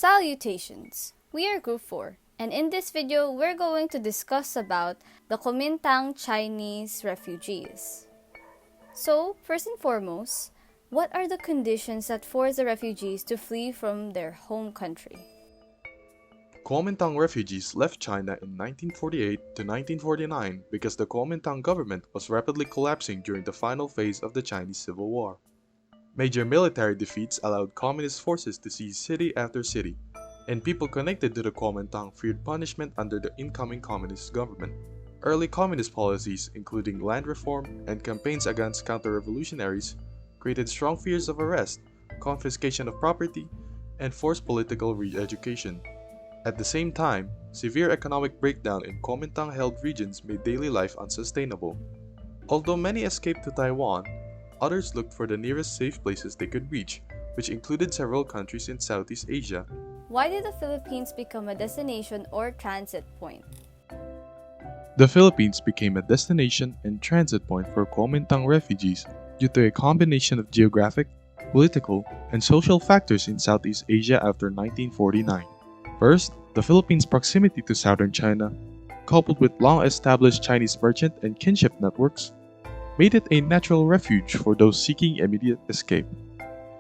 Salutations! We are Group 4, and in this video, we're going to discuss about the Kuomintang Chinese refugees. So, first and foremost, what are the conditions that force the refugees to flee from their home country? Kuomintang refugees left China in 1948 to 1949 because the Kuomintang government was rapidly collapsing during the final phase of the Chinese Civil War. Major military defeats allowed communist forces to seize city after city, and people connected to the Kuomintang feared punishment under the incoming communist government. Early communist policies, including land reform and campaigns against counter-revolutionaries, created strong fears of arrest, confiscation of property, and forced political re-education. At the same time, severe economic breakdown in Kuomintang-held regions made daily life unsustainable. Although many escaped to Taiwan, others looked for the nearest safe places they could reach, which included several countries in Southeast Asia. Why did the Philippines become a destination or transit point? The Philippines became a destination and transit point for Kuomintang refugees due to a combination of geographic, political, and social factors in Southeast Asia after 1949. First, the Philippines' proximity to southern China, coupled with long-established Chinese merchant and kinship networks, made it a natural refuge for those seeking immediate escape.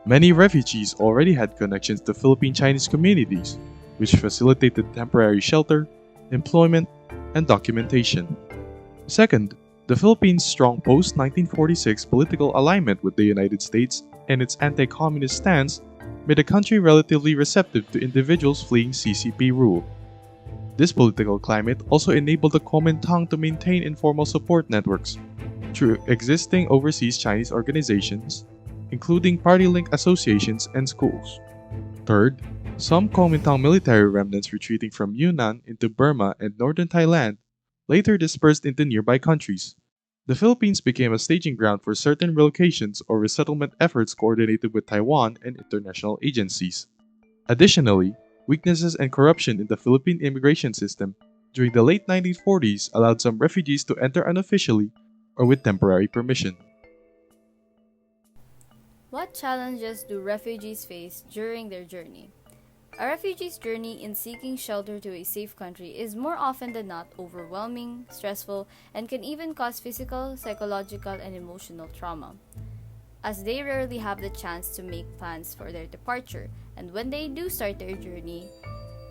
Many refugees already had connections to Philippine Chinese communities, which facilitated temporary shelter, employment, and documentation. Second, the Philippines' strong post-1946 political alignment with the United States and its anti-communist stance made the country relatively receptive to individuals fleeing CCP rule. This political climate also enabled the Kuomintang to maintain informal support networks through existing overseas Chinese organizations, including party-linked associations and schools. Third, some Kuomintang military remnants retreating from Yunnan into Burma and northern Thailand later dispersed into nearby countries. The Philippines became a staging ground for certain relocations or resettlement efforts coordinated with Taiwan and international agencies. Additionally, weaknesses and corruption in the Philippine immigration system during the late 1940s allowed some refugees to enter unofficially or with temporary permission. What challenges do refugees face during their journey? A refugee's journey in seeking shelter to a safe country is more often than not overwhelming, stressful, and can even cause physical, psychological, and emotional trauma, as they rarely have the chance to make plans for their departure, and when they do start their journey,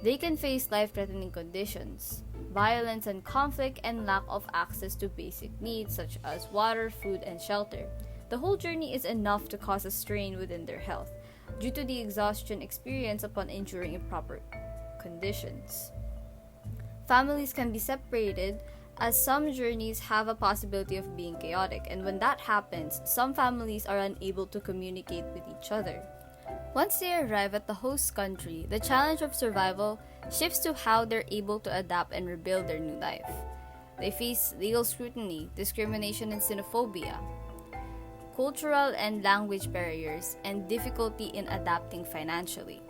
they can face life-threatening conditions, violence and conflict, and lack of access to basic needs such as water, food, and shelter. The whole journey is enough to cause a strain within their health, due to the exhaustion experienced upon enduring improper conditions. Families can be separated, as some journeys have a possibility of being chaotic, and when that happens, some families are unable to communicate with each other. Once they arrive at the host country, the challenge of survival shifts to how they're able to adapt and rebuild their new life. They face legal scrutiny, discrimination and xenophobia, cultural and language barriers, and difficulty in adapting financially.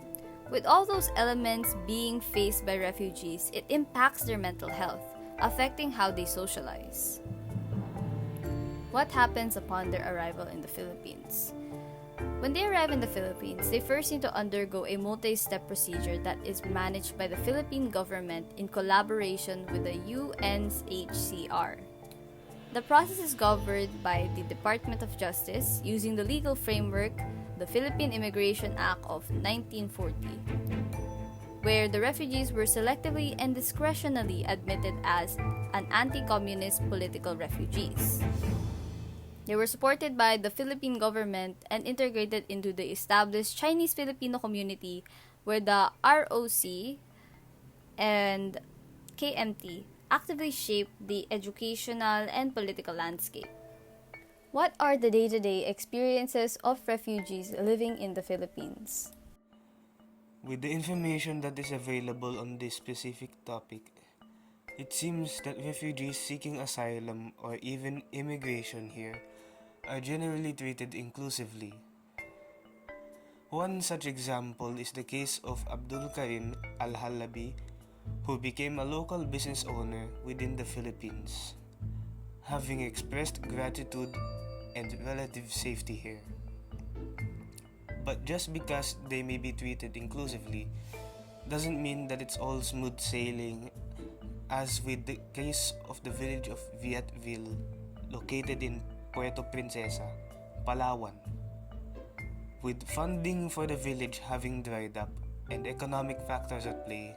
With all those elements being faced by refugees, it impacts their mental health, affecting how they socialize. What happens upon their arrival in the Philippines? When they arrive in the Philippines, they first need to undergo a multi-step procedure that is managed by the Philippine government in collaboration with the UNHCR. The process is governed by the Department of Justice using the legal framework, the Philippine Immigration Act of 1940, where the refugees were selectively and discretionally admitted as an anti-communist political refugees. They were supported by the Philippine government and integrated into the established Chinese Filipino community, where the ROC and KMT actively shape the educational and political landscape. What are the day-to-day experiences of refugees living in the Philippines? With the information that is available on this specific topic, it seems that refugees seeking asylum or even immigration here are generally treated inclusively. One such example is the case of Abdul Karim Al-Halabi, who became a local business owner within the Philippines, having expressed gratitude and relative safety here. But just because they may be treated inclusively doesn't mean that it's all smooth sailing, as with the case of the village of Vietville, located in Puerto Princesa, Palawan. With funding for the village having dried up and economic factors at play,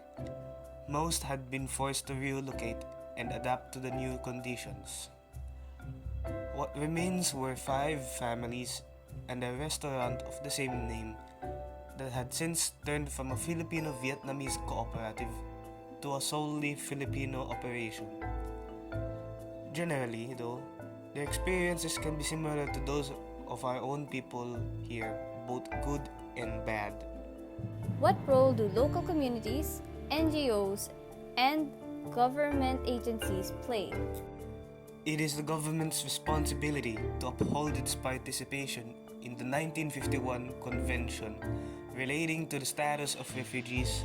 most had been forced to relocate and adapt to the new conditions. What remains were 5 families and a restaurant of the same name that had since turned from a Filipino-Vietnamese cooperative to a solely Filipino operation. Generally, though, their experiences can be similar to those of our own people here, both good and bad. What role do local communities, NGOs, and government agencies play? It is the government's responsibility to uphold its participation in the 1951 Convention relating to the status of refugees,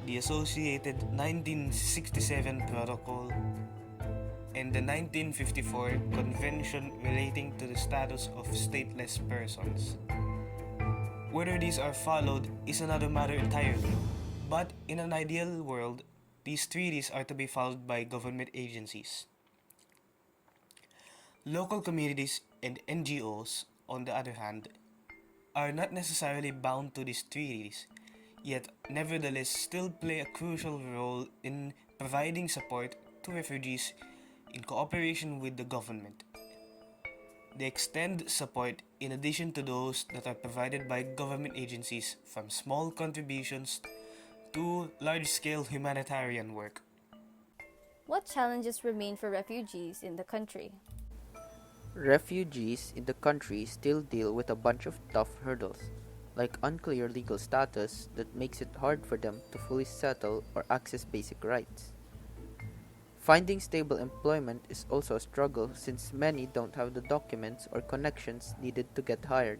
the associated 1967 Protocol, and the 1954 Convention relating to the status of stateless persons. Whether these are followed is another matter entirely, but in an ideal world, these treaties are to be followed by government agencies. Local communities and NGOs, on the other hand, are not necessarily bound to these treaties, yet nevertheless still play a crucial role in providing support to refugees in cooperation with the government. They extend support in addition to those that are provided by government agencies, from small contributions to large-scale humanitarian work. What challenges remain for refugees in the country? Refugees in the country still deal with a bunch of tough hurdles, like unclear legal status that makes it hard for them to fully settle or access basic rights. Finding stable employment is also a struggle since many don't have the documents or connections needed to get hired.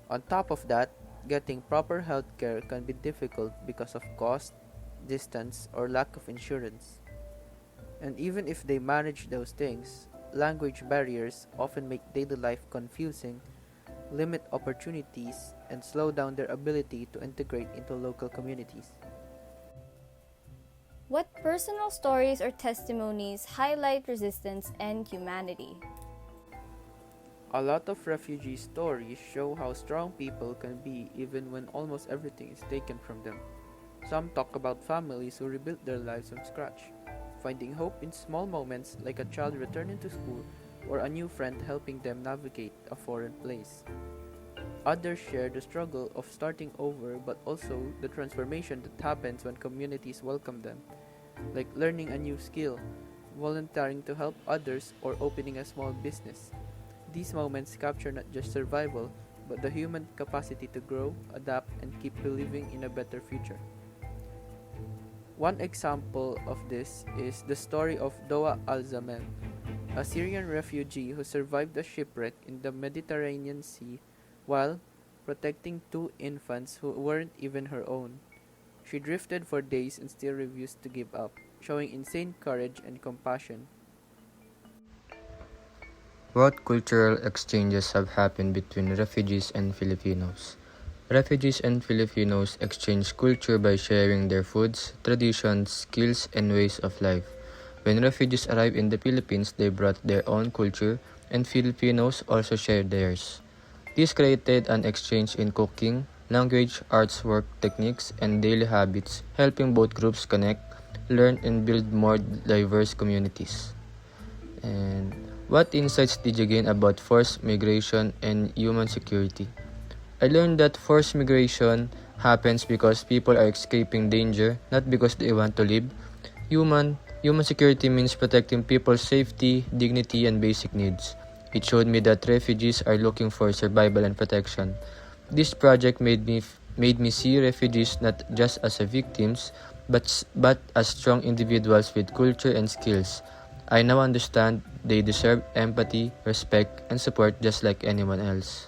On top of that, getting proper healthcare can be difficult because of cost, distance, or lack of insurance. And even if they manage those things, language barriers often make daily life confusing, limit opportunities, and slow down their ability to integrate into local communities. What personal stories or testimonies highlight resistance and humanity? A lot of refugee stories show how strong people can be even when almost everything is taken from them. Some talk about families who rebuilt their lives from scratch, finding hope in small moments like a child returning to school or a new friend helping them navigate a foreign place. Others share the struggle of starting over but also the transformation that happens when communities welcome them, like learning a new skill, volunteering to help others, or opening a small business. These moments capture not just survival, but the human capacity to grow, adapt, and keep believing in a better future. One example of this is the story of Doa al-Zamel, a Syrian refugee who survived a shipwreck in the Mediterranean Sea while protecting 2 infants who weren't even her own. She drifted for days and still refused to give up, showing insane courage and compassion. What cultural exchanges have happened between refugees and Filipinos? Refugees and Filipinos exchange culture by sharing their foods, traditions, skills, and ways of life. When refugees arrived in the Philippines, they brought their own culture, and Filipinos also shared theirs. This created an exchange in cooking, language, arts work techniques, and daily habits, helping both groups connect, learn, and build more diverse communities. And what insights did you gain about forced migration and human security? I learned that forced migration happens because people are escaping danger, not because they want to live. Human security means protecting people's safety, dignity, and basic needs. It showed me that refugees are looking for survival and protection. This project made me see refugees not just as victims, but as strong individuals with culture and skills. I now understand they deserve empathy, respect, and support just like anyone else.